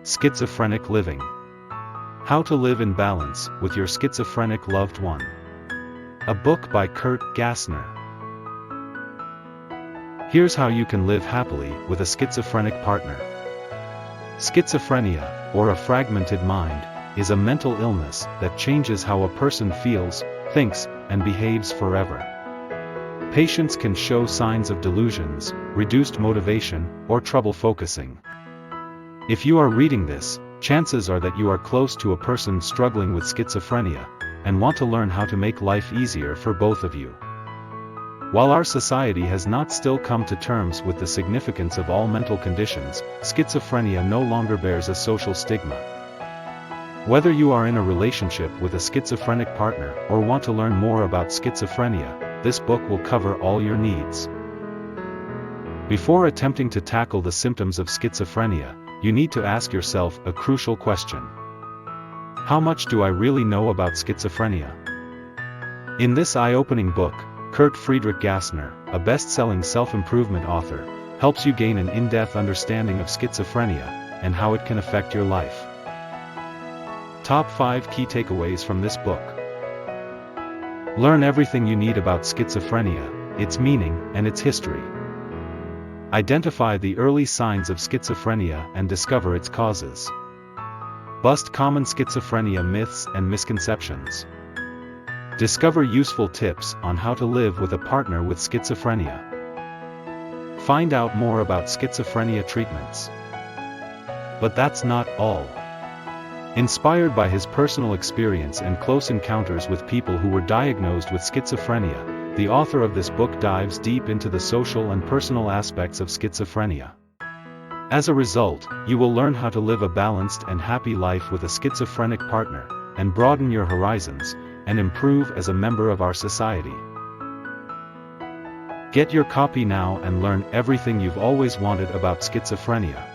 Schizophrenic Living. How to Live in Balance with Your Schizophrenic Loved One. A book by Kurt Gassner. Here's how you can live happily with a schizophrenic partner. Schizophrenia, or a fragmented mind, is a mental illness that changes how a person feels, thinks, and behaves forever. Patients can show signs of delusions, reduced motivation, or trouble focusing. If you are reading this, chances are that you are close to a person struggling with schizophrenia, and want to learn how to make life easier for both of you. While our society has not still come to terms with the significance of all mental conditions, schizophrenia no longer bears a social stigma. Whether you are in a relationship with a schizophrenic partner or want to learn more about schizophrenia, this book will cover all your needs. Before attempting to tackle the symptoms of schizophrenia, you need to ask yourself a crucial question. How much do I really know about schizophrenia? In this eye-opening book, Friedrich Gassner, a best-selling self-improvement author, helps you gain an in-depth understanding of schizophrenia and how it can affect your life. Top 5 key takeaways from this book. Learn everything you need about schizophrenia, its meaning, and its history. Identify the early signs of schizophrenia and discover its causes. Bust common schizophrenia myths and misconceptions. Discover useful tips on how to live with a partner with schizophrenia. Find out more about schizophrenia treatments. But that's not all. Inspired by his personal experience and close encounters with people who were diagnosed with schizophrenia, the author of this book dives deep into the social and personal aspects of schizophrenia. As a result, you will learn how to live a balanced and happy life with a schizophrenic partner, and broaden your horizons, and improve as a member of our society. Get your copy now and learn everything you've always wanted about schizophrenia.